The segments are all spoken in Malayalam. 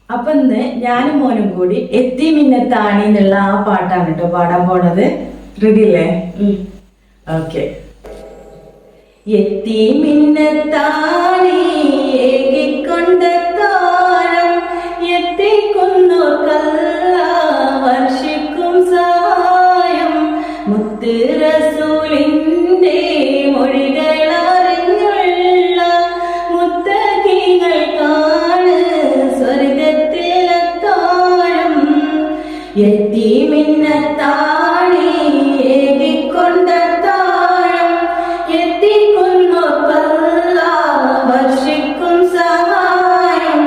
അപ്പൊ ഇന്ന് ഞാനും മോനും കൂടി എത്തി മിന്നത്താണി എന്നുള്ള ആ പാട്ടാണ് കേട്ടോ പാടാൻ പോണത്. റെഡി അല്ലേ? ഓക്കെ. എത്തി മിന്നത്താണി ഏകിക്കൊണ്ട താരം എത്തിക്കുന്നോർക്കല്ല വർഷിക്കും സഹായം മുത്ത് റസൂലിന്റെ മൊഴികളറിഞ്ഞുള്ള മുത്തഖികൾക്കാണ് സ്വർഗത്തിലെത്താരം. എത്തി മിന്നത്താണി ഏകിക്കൊണ്ട താരം എത്തിക്കുന്നോർക്കല്ല വർഷിക്കും സഹായം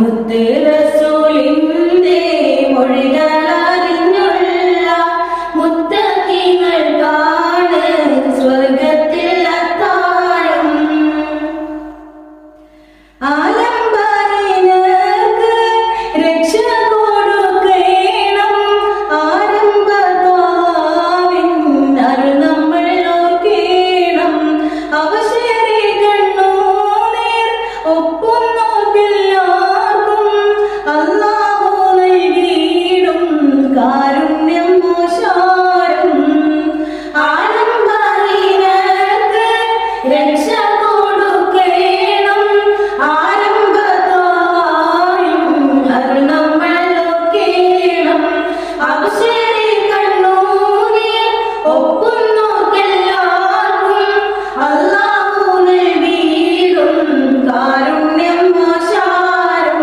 മുത്ത് റസൂലിന്റെ മൊഴികളറിഞ്ഞുള്ള മുത്തഖികൾക്കാണ് സ്വർഗത്തിലെത്താരം. ആലംബഹീനർക്ക് രക്ഷ കൊടുക്കണം ആരംഭത്വാവിൻ അരുൾ നമ്മൾ ഓർക്കണം. അവശരെ കണ്ണുനീർ ഒപ്പുന്നോർക്കെല്ലാവർക്കും അല്ലാഹു നൽകിയിടും കാരുണ്യം മോശാരം. ആലംബഹീനർക്ക് രക്ഷ കൊടുക്കണം ആരംഭത്വാവിൻ അരുൾ നമ്മൾ ഓർക്കണം. അവശരെ കണ്ണുനീർ ഒപ്പുന്നോർക്കെല്ലാവർക്കും അല്ലാഹു നൽകിയിടും കാരുണ്യം മോശാരം.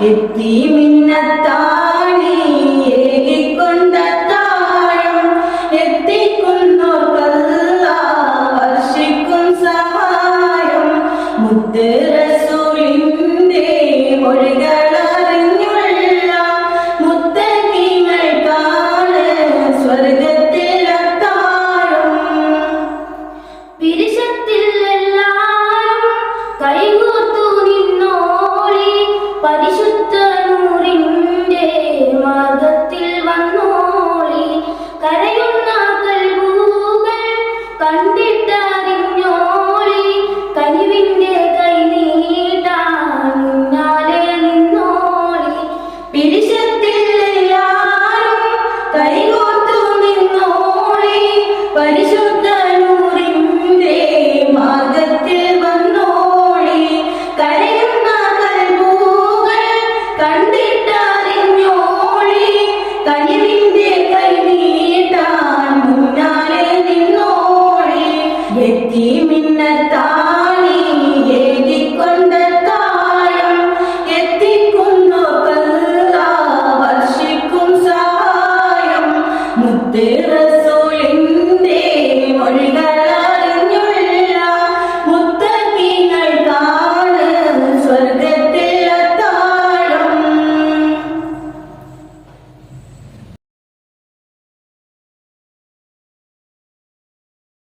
എത്തി മിന്നത്താണി ഏകിക്കൊണ്ട താരം എത്തിക്കുന്നോർക്കല്ല വർഷിക്കും സഹായം മുത്ത് റസൂലിന്റെ മൊഴികളറിഞ്ഞുള്ള മുത്തഖികൾക്കാണ് സ്വർഗത്തിലെത്താരം. പിരിശത്തിൽ എല്ലാരും കൈകോർത്തു നിന്നോളി പരിശുദ്ധ നൂറിന്റെ മാർഗത്തിൽ വന്നോളി. കരയുന്ന കൽബുകൾ കണ്ടിട്ടറിഞ്ഞോളി കനിവിന്റെ കൈ നീട്ടാൻ മുന്നാലെ നിന്നോളി. പിരിശത്തിൽ എല്ലാരും കൈകോർത്തു നിന്നോളി പരിശുദ്ധ നൂറിന്റെ മാർഗത്തിൽ വന്നോളി. കരയുന്ന കൽബുകൾ കണ്ടിട്ടറിഞ്ഞോളി കനിവിന്റെ കൈ നീട്ടാൻ മുന്നാലെ നിന്നോളി. എത്തി മിന്നത്താണി ഏകിക്കൊണ്ട താരം എത്തിക്കുന്നോർക്കല്ല വർഷിക്കും സഹായം മുത്ത് റസൂൽ